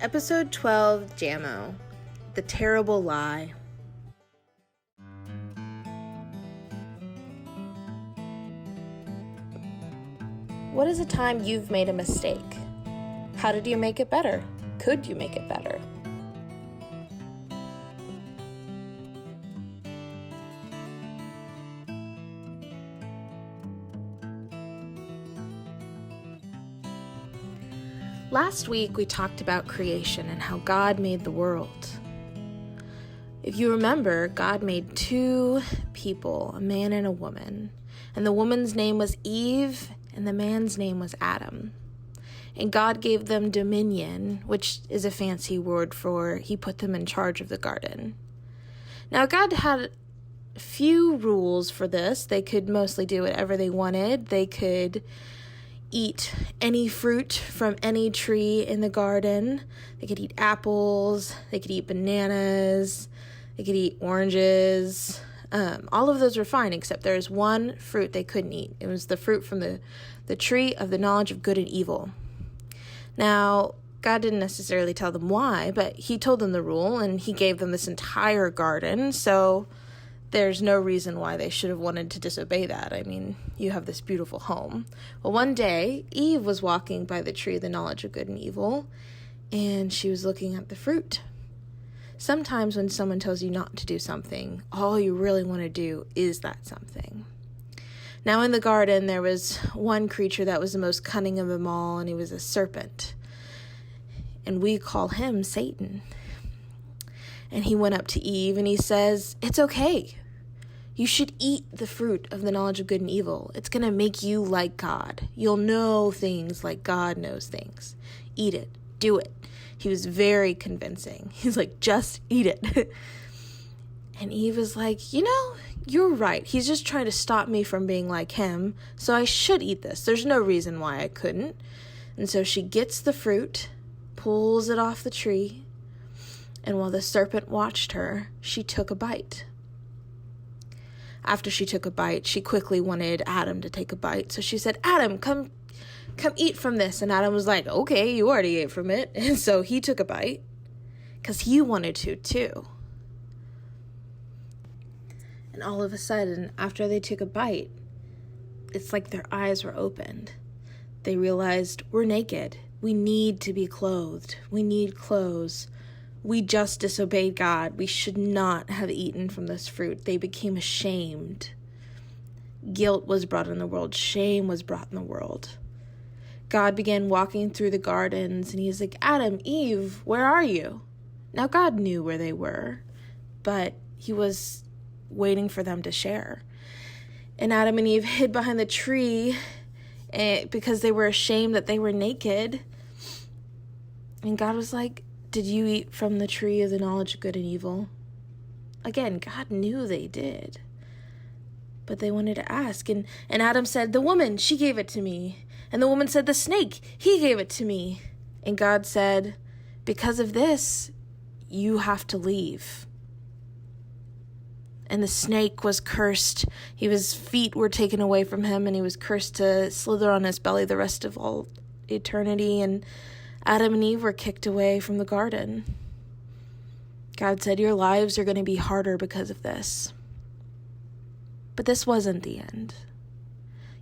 Episode 12, JAMO, The Terrible Lie. What is a time you've made a mistake? How did you make it better? Could you make it better? Last week we talked about creation and how God made the world. If you remember, God made two people, a man and a woman, and the woman's name was Eve and the man's name was Adam. And God gave them dominion, which is a fancy word for he put them in charge of the garden. Now, God had a few rules for this. They could mostly do whatever they wanted. They could eat any fruit from any tree in the garden. They could eat apples. They could eat bananas. They could eat oranges. All of those were fine, except there is one fruit they couldn't eat. It was the fruit from the tree of the knowledge of good and evil. Now, God didn't necessarily tell them why, but he told them the rule, and he gave them this entire garden, so there's no reason why they should have wanted to disobey that. I mean, you have this beautiful home. Well, one day, Eve was walking by the tree of the knowledge of good and evil, and she was looking at the fruit. Sometimes when someone tells you not to do something, all you really want to do is that something. Now in the garden, there was one creature that was the most cunning of them all, and he was a serpent. And we call him Satan. And he went up to Eve and he says, "It's okay. You should eat the fruit of the knowledge of good and evil. It's going to make you like God. You'll know things like God knows things. Eat it. Do it." He was very convincing. He's like, "Just eat it." And Eve was like, "You're right. He's just trying to stop me from being like him, so I should eat this. There's no reason why I couldn't." And so she gets the fruit, pulls it off the tree, and while the serpent watched her, she took a bite. After she took a bite, she quickly wanted Adam to take a bite. So she said, "Adam, come eat from this." And Adam was like, "Okay, you already ate from it." And so he took a bite because he wanted to too. And all of a sudden, after they took a bite, it's like their eyes were opened. They realized, we're naked. We need to be clothed. We need clothes. We just disobeyed God. We should not have eaten from this fruit. They became ashamed. Guilt was brought in the world. Shame was brought in the world. God began walking through the gardens, and he's like, "Adam, Eve, where are you?" Now, God knew where they were, but he was waiting for them to share. And Adam and Eve hid behind the tree because they were ashamed that they were naked. And God was like, "Did you eat from the tree of the knowledge of good and evil?" Again, God knew they did, but they wanted to ask. And Adam said, "The woman, she gave it to me." And the woman said, "The snake, he gave it to me." And God said, "Because of this, you have to leave." And the snake was cursed. His feet were taken away from him, and he was cursed to slither on his belly the rest of all eternity. And Adam and Eve were kicked away from the garden. God said, "Your lives are going to be harder because of this." But this wasn't the end.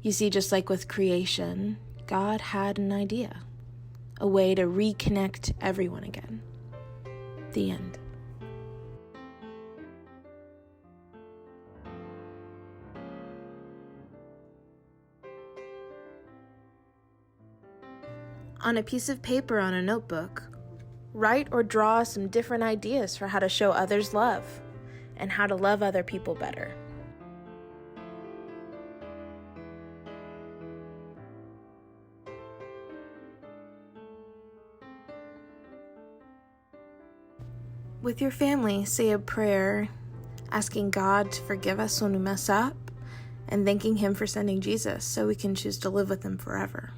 You see, just like with creation, God had an idea, a way to reconnect everyone again. The end. On a piece of paper on a notebook, write or draw some different ideas for how to show others love and how to love other people better. With your family, say a prayer asking God to forgive us when we mess up and thanking him for sending Jesus so we can choose to live with him forever.